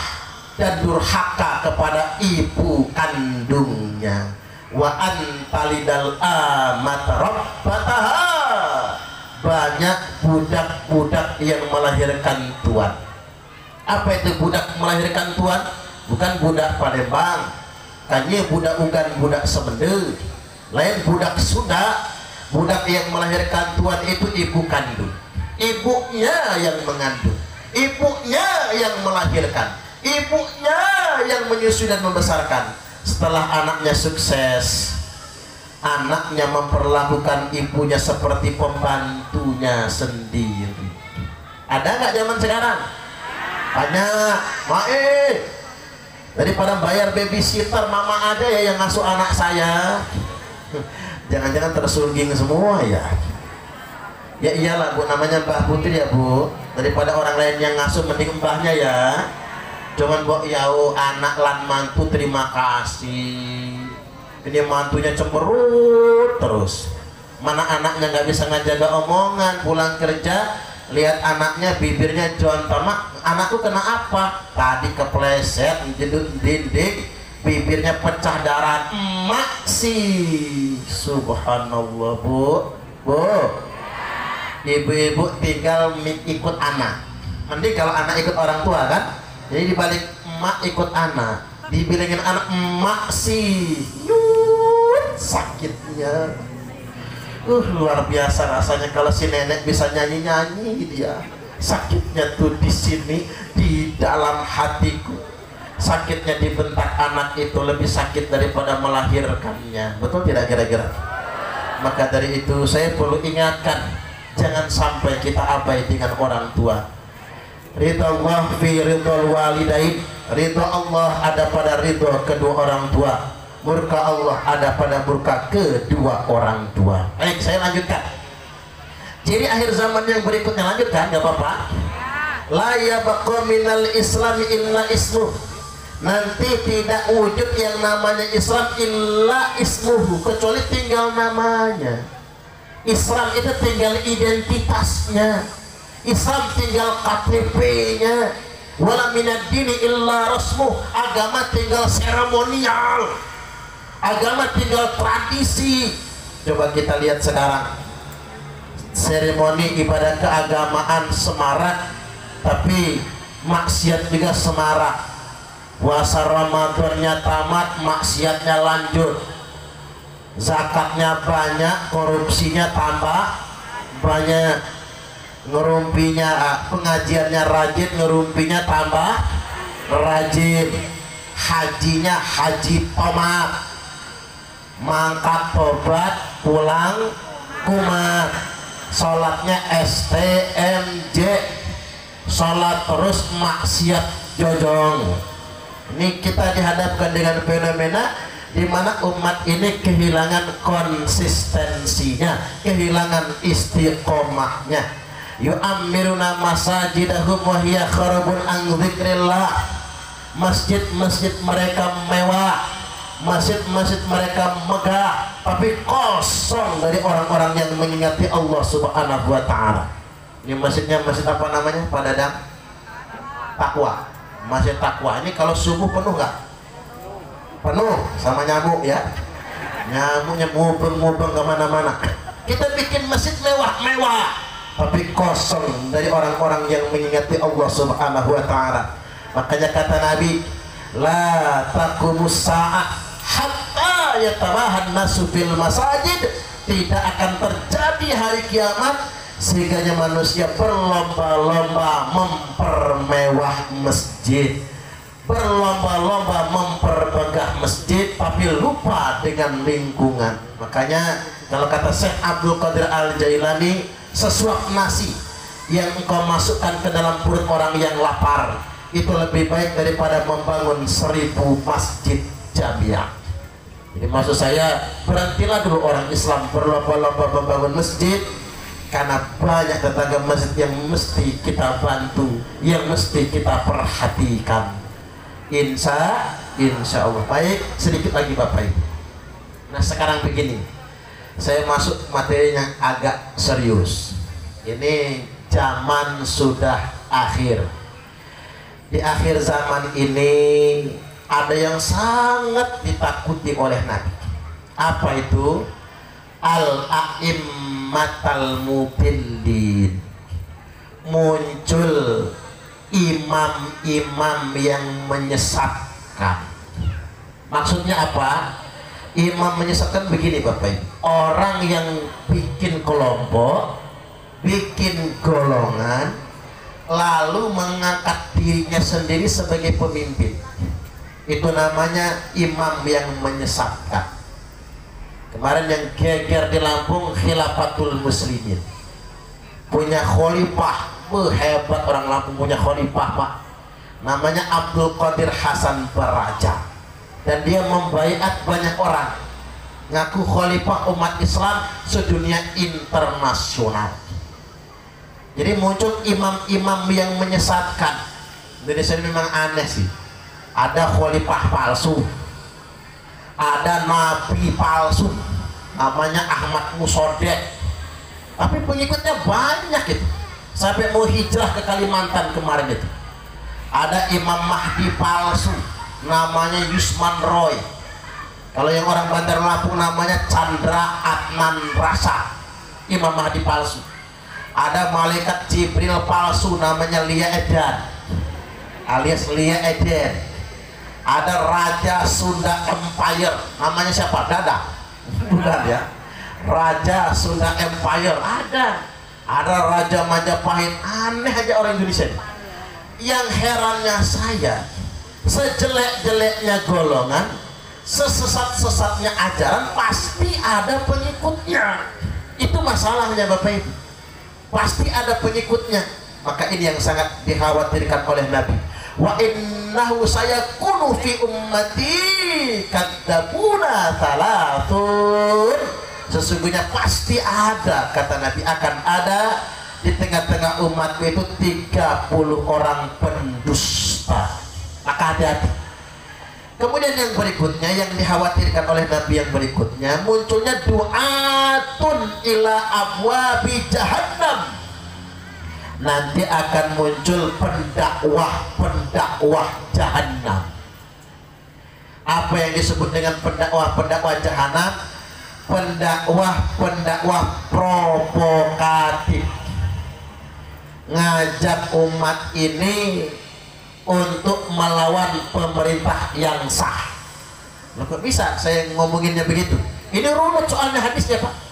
dan durhaka kepada ibu kandungnya. Wa antalidal amat rabbataha, banyak budak-budak yang melahirkan tuan. Apa itu budak melahirkan tuan? Bukan budak Palembang, kayaknya budak bukan budak Semende, lain budak Sunda. Budak yang melahirkan tuan itu ibu kandung, ibunya yang mengandung, ibunya yang melahirkan, ibunya yang menyusui dan membesarkan. Setelah anaknya sukses, anaknya memperlakukan ibunya seperti pembantunya sendiri. Ada nggak zaman sekarang? Banyak. Daripada bayar babysitter, mama aja ya yang ngasuh anak saya. Jangan-jangan tersungging semua ya. Ya iyalah Bu, namanya Mbah Putri ya Bu. Daripada orang lain yang ngasuh, mending mbahnya ya. Cuman Bu yau anak lan mantu terima kasih. Ini mantunya cemberut terus. Mana anaknya nggak bisa ngajaga omongan, pulang kerja lihat anaknya bibirnya jontor. Mak, anakku kena apa? Tadi kepleset jedut dinding, bibirnya pecah darah. Emak sih. Subhanallah Bu. Bu, ibu-ibu tinggal ikut anak. Mending kalau anak ikut orang tua kan. Jadi dibalik emak ikut anak, dibilangin anak emak sih. Sakitnya luar biasa rasanya kalau si nenek bisa nyanyi-nyanyi dia. Sakitnya tuh di sini, di dalam hatiku. Sakitnya dibentak anak itu lebih sakit daripada melahirkannya. Betul tidak kira-kira? Maka dari itu saya perlu ingatkan, jangan sampai kita abai dengan orang tua. Ridha Allah fi ridhal walidain. Ridha Allah ada pada ridha kedua orang tua. Murka Allah ada pada murka kedua orang tua. Baik, saya lanjutkan. Jadi akhir zaman yang berikutnya, lanjutkan, nggak apa-apa. La yabqa minal islami illa ismuh. Nanti tidak wujud yang namanya Islam illa ismuhu, kecuali tinggal namanya. Islam itu tinggal identitasnya. Islam tinggal KTP-nya. Wala minad dini illa rasmuh. Agama tinggal seremonial. Agama tinggal tradisi. Coba kita lihat sekarang, seremoni ibadah keagamaan semarak, tapi maksiat juga semarak. Puasa Ramadannya tamat, maksiatnya lanjut. Zakatnya banyak, korupsinya tambah banyak. Ngerumpinya, pengajiannya rajin, ngerumpinya tambah rajin. Hajinya haji tomat, mangkat tobat, pulang kumat. Sholatnya STMJ, sholat terus maksiat jojong. Ini kita dihadapkan dengan fenomena di mana umat ini kehilangan konsistensinya, kehilangan istiqomahnya. Yu'ammiruna masajidahum wa hiya kharabun an dzikrillah. masjid-masjid mereka mewah, masjid-masjid mereka megah, tapi kosong dari orang-orang yang mengingati Allah Subhanahu wa Ta'ala. Ini masjidnya masjid apa namanya, Pak Dadang? Takwa. Masjid Takwa ini kalau subuh penuh nggak? Penuh sama nyamuk ya. Nyamuknya mubeng-mubeng kemana-mana. Kita bikin masjid mewah-mewah, tapi kosong dari orang-orang yang mengingati Allah Subhanahu wa Ta'ala. Makanya kata Nabi, la taqumus sa'ah hatta yatabahan nasu fil masajid. Tidak akan terjadi hari kiamat sehingga manusia berlomba-lomba mempermewah masjid, berlomba-lomba mempermegah masjid, tapi lupa dengan lingkungan. Makanya kalau kata Syekh Abdul Qadir Al-Jailani, sesuap nasi yang engkau masukkan ke dalam perut orang yang lapar itu lebih baik daripada membangun 1000 masjid jamiah. Jadi maksud saya, berhentilah dulu orang Islam berlomba-lomba membangun masjid, karena banyak tetangga masjid yang mesti kita bantu, yang mesti kita perhatikan. Insya Allah. Baik, sedikit lagi Bapak Ibu. Nah sekarang begini, saya masuk materi yang agak serius. Ini zaman sudah akhir. Di akhir zaman ini ada yang sangat ditakuti oleh Nabi. Apa itu? Al-a'immatal mudillin. Muncul imam-imam yang menyesatkan. Maksudnya apa? Imam menyesatkan begini Bapak Ibu. Orang yang bikin kelompok, bikin golongan, lalu mengangkat dirinya sendiri sebagai pemimpin, itu namanya imam yang menyesatkan. Kemarin yang geger di Lampung, Khilafatul Muslimin, punya khalifah, hebat orang Lampung punya khalifah Pak, namanya Abdul Qadir Hasan Baraja, dan dia membaiat banyak orang, ngaku khalifah umat Islam sedunia internasional. Jadi muncul imam-imam yang menyesatkan. Indonesia ini memang aneh sih. Ada khalifah palsu, ada nabi palsu, namanya Ahmad Musodek, tapi pengikutnya banyak itu, sampai mau hijrah ke Kalimantan kemarin itu. Ada Imam Mahdi palsu, namanya Yusman Roy. Kalau yang orang Bandar Lampung namanya Chandra Adnan Rasa, Imam Mahdi palsu. Ada malaikat Jibril palsu, namanya Lia Edan alias Lia Eden. Ada Raja Sunda Empire, namanya siapa? Dada? Bukan ya, Raja Sunda Empire. Ada Raja Majapahit. Aneh aja orang Indonesia. Yang herannya saya, sejelek-jeleknya golongan, sesesat-sesatnya ajaran, pasti ada pengikutnya. Itu masalahnya Bapak Ibu, pasti ada pengikutnya. Maka ini yang sangat dikhawatirkan oleh Nabi. Wa innahu sayakunu fi ummati kadzabuna salatun. Sesungguhnya pasti ada, kata Nabi, akan ada di tengah-tengah umatku itu 30 orang pendusta. Maka hati-hati. Kemudian yang berikutnya, yang dikhawatirkan oleh Nabi yang berikutnya, munculnya du'atun ila abwabi jahannam. Nanti akan muncul pendakwah jahannam. Apa yang disebut dengan pendakwah jahannam? Pendakwah provokatif, ngajak umat ini untuk melawan pemerintah yang sah. Loh, kok bisa saya ngomonginnya begitu? Ini runut soalnya hadisnya Pak.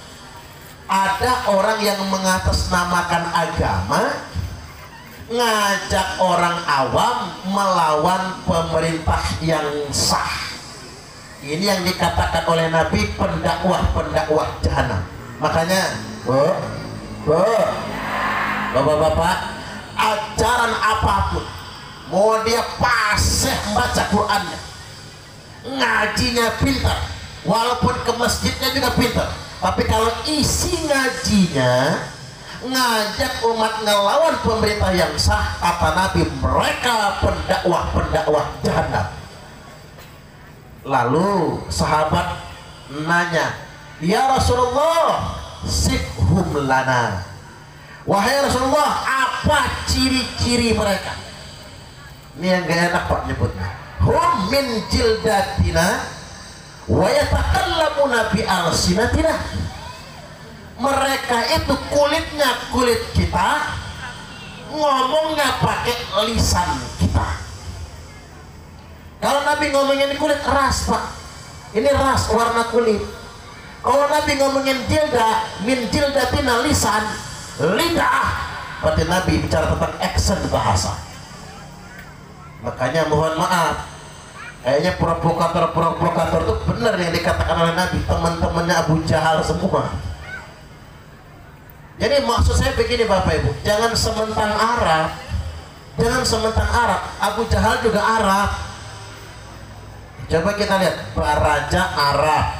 Ada orang yang mengatasnamakan agama, ngajak orang awam melawan pemerintah yang sah. Ini yang dikatakan oleh Nabi pendakwah jahanam. Makanya bapak-bapak, ajaran apapun, mau dia fasih baca Qurannya, ngajinya pintar, walaupun ke masjidnya juga pintar, tapi kalau isi ngajinya ngajak umat ngelawan pemerintah yang sah, kata Nabi mereka pendakwah jahanam. Lalu sahabat nanya, ya Rasulullah, sifhum lana, wahai Rasulullah, apa ciri-ciri mereka? Ini yang gak enak Pak nyebutnya. Hum min jildatina wa yatakallamuna bi alsinatina. Mereka itu kulitnya kulit kita, ngomongnya pakai lisan kita. Kalau Nabi ngomongin kulit, ras Pak, ini ras warna kulit. Kalau Nabi ngomongin jilda, min jildatina lisan, lidah, berarti Nabi bicara tentang action bahasa. Makanya mohon maaf, kayaknya provokator itu benar yang dikatakan oleh Nabi, teman-temannya Abu Jahal semua. Jadi maksud saya begini Bapak Ibu, jangan sementang Arab, jangan sementang Arab. Abu Jahal juga Arab. Coba kita lihat, Baraja Arab,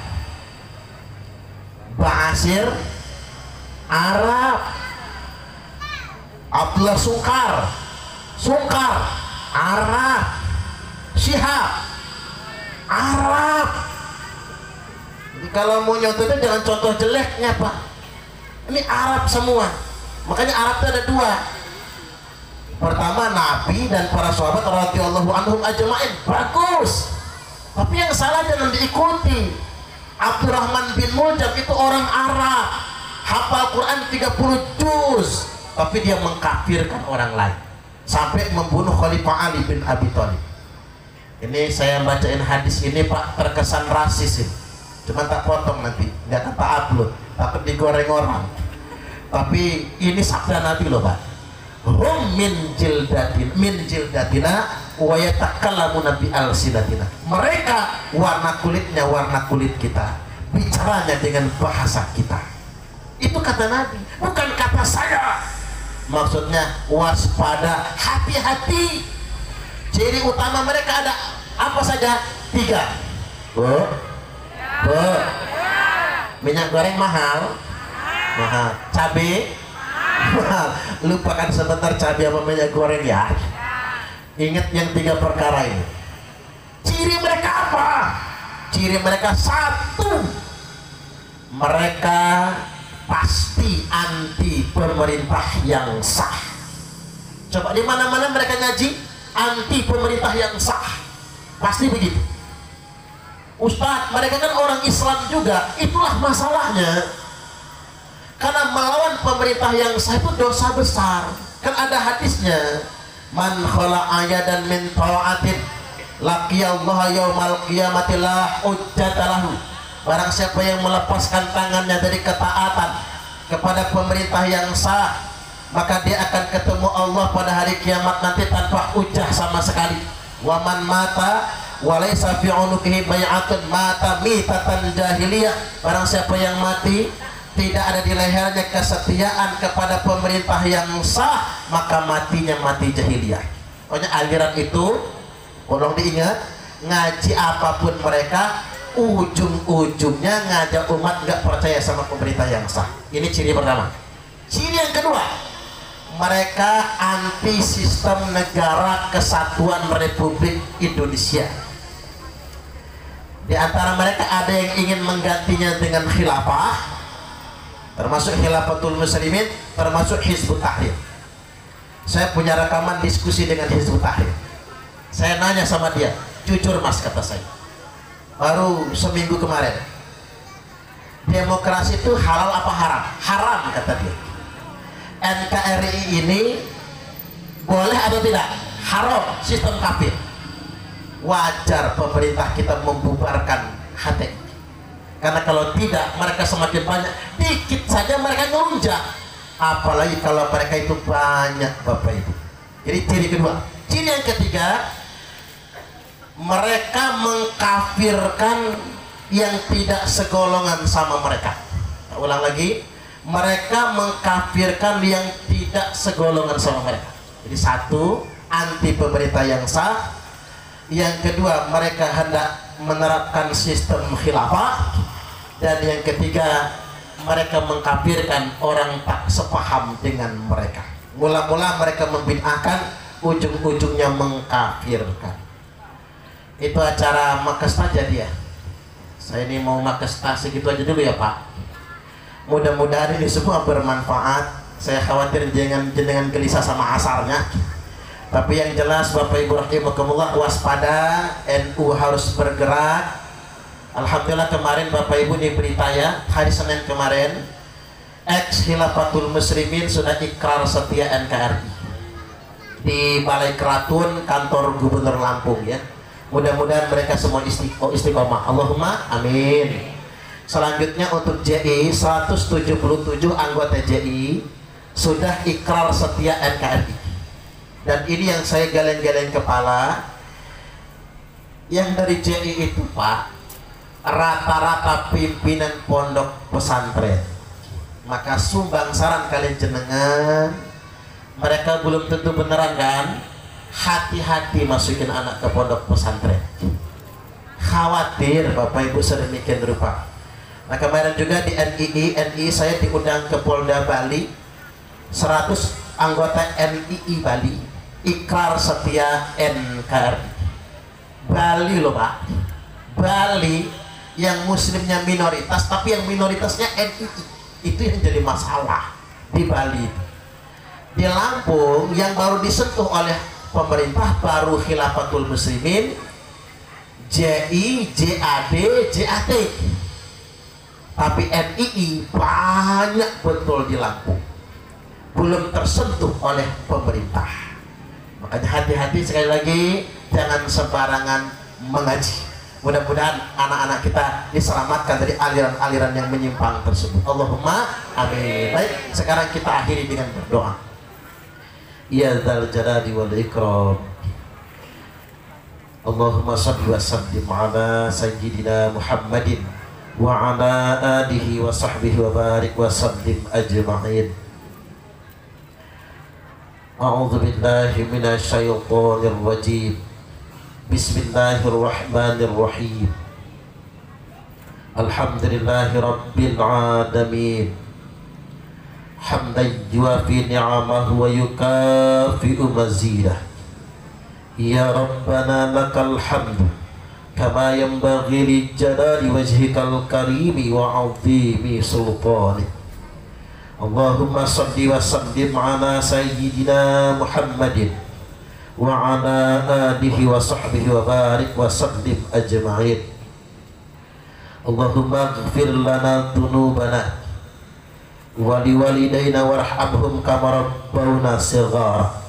Ba'asir Arab, Abdullah Sungkar Arab, Syihab Arab. Jadi kalau mau nyontohnya jangan contoh jeleknya Pak, ini Arab semua. Makanya Arab itu ada dua. Pertama Nabi dan para sahabat radhiyallahu anhum ajma'in, bagus. Tapi yang salah jangan diikuti. Abdurrahman bin Muljam itu orang Arab, hafal Quran 30 juz, tapi dia mengkafirkan orang lain sampai membunuh Khalifah Ali bin Abi Thalib. Ini saya bacain hadis ini Pak, terkesan rasis ini. Cuma tak potong nanti, nggak kata upload, takut digoreng orang. Tapi ini sabda Nabi loh Pak. Hum min jildatina wa yatakallamuna bi alsinatina. Mereka warna kulitnya warna kulit kita, bicaranya dengan bahasa kita. Itu kata Nabi, bukan kata saya. Maksudnya waspada, hati-hati. Ciri utama mereka ada apa saja? 3. Bu, minyak goreng mahal, cabai mahal. Lupakan sebentar cabai sama minyak goreng ya. Ingat yang 3 perkara ini. Ciri mereka apa? Ciri mereka 1, mereka pasti anti pemerintah yang sah. Coba di mana-mana mereka ngaji anti pemerintah yang sah, pasti begitu. Ustadz, mereka kan orang Islam juga, itulah masalahnya. Karena melawan pemerintah yang sah itu dosa besar. Kan ada hadisnya, man khala'a yadan min ta'atin laqiyallaha yaumal qiyamati la hujjata lahu. Barang siapa yang melepaskan tangannya dari ketaatan kepada pemerintah yang sah, maka dia akan ketemu Allah pada hari kiamat nanti tanpa hujjah sama sekali. Wa man mata walaysa fi unuqihi bai'atun mata mitatan jahiliyah. Barang siapa yang mati tidak ada di lehernya kesetiaan kepada pemerintah yang sah, maka matinya mati jahiliyah. Pokoknya aliran itu tolong diingat, ngaji apapun mereka ujung-ujungnya ngajak umat nggak percaya sama pemerintah yang sah. Ini ciri pertama. Ciri yang kedua, mereka anti sistem negara kesatuan Republik Indonesia. Di antara mereka ada yang ingin menggantinya dengan khilafah, termasuk Khilafatul Muslimin, termasuk Hizbut Tahrir. Saya punya rekaman diskusi dengan Hizbut Tahrir. Saya nanya sama dia, jujur Mas, kata saya, baru seminggu kemarin, demokrasi itu halal apa haram? Haram, kata dia. NKRI ini boleh atau tidak? Haram, sistem kafir. Wajar pemerintah kita membubarkan HTI, karena kalau tidak mereka semakin banyak, dikit saja mereka ngelunjak, apalagi kalau mereka itu banyak Bapak Ibu. Jadi ciri kedua. Ciri yang ketiga, mereka mengkafirkan yang tidak segolongan sama mereka. Nah, ulang lagi, mereka mengkafirkan yang tidak segolongan sama mereka. Jadi 1, anti pemerintah yang sah. Yang kedua, mereka hendak menerapkan sistem khilafah. Dan yang ketiga, mereka mengkafirkan orang tak sepaham dengan mereka. Mula-mula mereka membid'ahkan, ujung-ujungnya mengkafirkan. Itu acara makesta jadi ya. Saya ini mau makesta segitu aja dulu ya Pak. Mudah-mudahan ini semua bermanfaat. Saya khawatir jangan gelisah sama asarnya. Tapi yang jelas Bapak Ibu rahimakumullah, waspada, NU harus bergerak. Alhamdulillah kemarin Bapak Ibu diberi ya, hari Senin kemarin ex Khilafatul Muslimin sudah ikrar setia NKRI di Balai Keratun kantor Gubernur Lampung ya. Mudah-mudahan mereka semua istiqomah. Allahumma amin. Selanjutnya untuk JI 177 anggota JI sudah ikrar setia NKRI. Dan ini yang saya geleng-geleng kepala, yang dari JI itu Pak, rata-rata pimpinan pondok pesantren. Maka sumbang saran kalian jenengan, mereka belum tentu beneran kan? Hati-hati masukin anak ke pondok pesantren. Khawatir Bapak Ibu sedemikian rupa. Nah kemarin juga di NII saya diundang ke Polda Bali, 100 anggota NII Bali ikrar setia NKRI. Bali loh Pak, Bali yang muslimnya minoritas, tapi yang minoritasnya NII. Itu yang jadi masalah di Bali. Di Lampung yang baru disentuh oleh pemerintah baru Khilafatul Muslimin, JI, JAD, JAT. Tapi NII banyak betul di Lampung, belum tersentuh oleh pemerintah. Makanya hati-hati sekali lagi, jangan sembarangan mengaji. Mudah-mudahan anak-anak kita diselamatkan dari aliran-aliran yang menyimpang tersebut. Allahumma amin. Baik, sekarang kita akhiri dengan berdoa. Ya dzal jalali wal ikram. Allahumma shalli wa sallim ala sayyidina Muhammadin wa ala alihi wa sahbihi wa barik wa sallim ajma'in. A'udzu billahi minasy syaithanir rajim. Bismillahirrahmanirrahim. Alhamdulillahi rabbil alamin. Hamdan yuwafi ni'amahu wa yukafi'u mazidah. Ya Rabbana lakal hamdu kama yanbaghi li jalali wajhikal karimi wa 'azimi sultanik. Allahumma salli wa sallim ala sayyidina Muhammadin wa ala alihi wa sahbihi wa barik wa sallim ajma'in. Allahumma ighfir lana dhunubana wa liwalidayna warhamhum kama rabbawna shighara.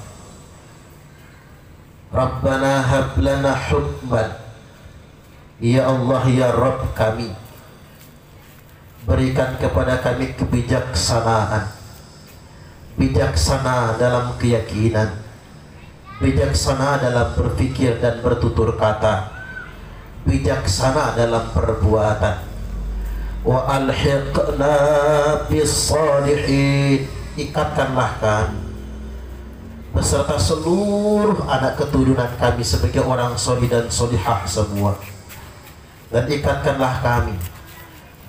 Rabbana hab lana hukman. Ya Allah ya Rabb kami, berikan kepada kami kebijaksanaan, bijaksana dalam keyakinan, bijaksana dalam berpikir dan bertutur kata, bijaksana dalam perbuatan. Wa alhiqna bis salihin. Ikatkanlah kami beserta seluruh anak keturunan kami sebagai orang solih dan solihah semua. Dan ikatkanlah kami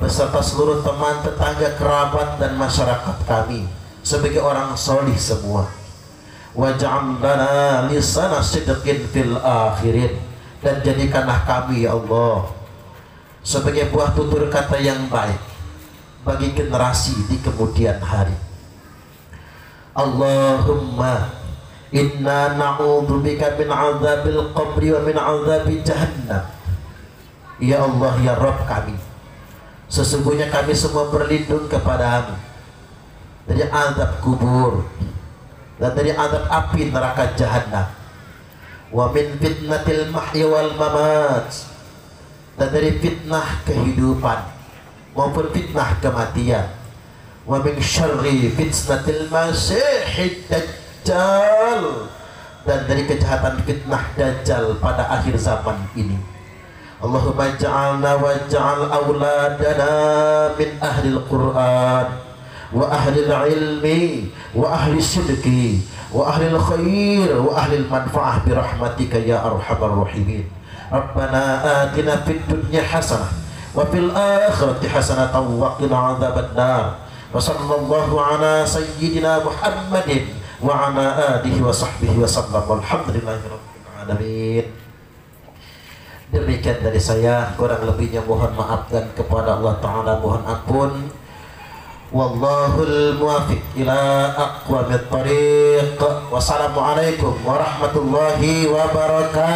beserta seluruh teman, tetangga, kerabat dan masyarakat kami sebagai orang solih semua. Waj'al lana lisana sidqin fil akhirin. Dan jadikanlah kami ya Allah sebagai buah tutur kata yang baik bagi generasi di kemudian hari. Allahumma inna na'udzubika min azabil qabri wa min azabi jahannam. Ya Allah ya Rabb kami, sesungguhnya kami semua berlindung kepadamu dari azab kubur dan dari azab api neraka jahanam. Wa min fitnatil mahya wal mamat. Dan dari fitnah kehidupan maupun fitnah kematian. Wa min syarri fitnatil masihid dajjal. Dan dari kejahatan fitnah dajjal pada akhir zaman ini. Allahumma ja'alna wa ja'al awladana min ahlil Qur'an wa ahlil ilmi wa ahli sidqi wa ahlil khair wa ahlil manfa'ah birahmatika ya arhamar rahimin. Rabbana atina fid dunya hasanah wa fil akhirati hasanatan wa qina adzabannar. Wa sallallahu ala sayyidina Muhammadin wa ala alihi wa sahbihi wa sallam. Alhamdulillahi rabbil alamin. Demikian dari saya, kurang lebihnya mohon maaf dan kepada Allah Ta'ala mohon ampun. Wallahul muwafiq ila aqwamit thariq. Wassalamualaikum warahmatullahi wabarakatuh.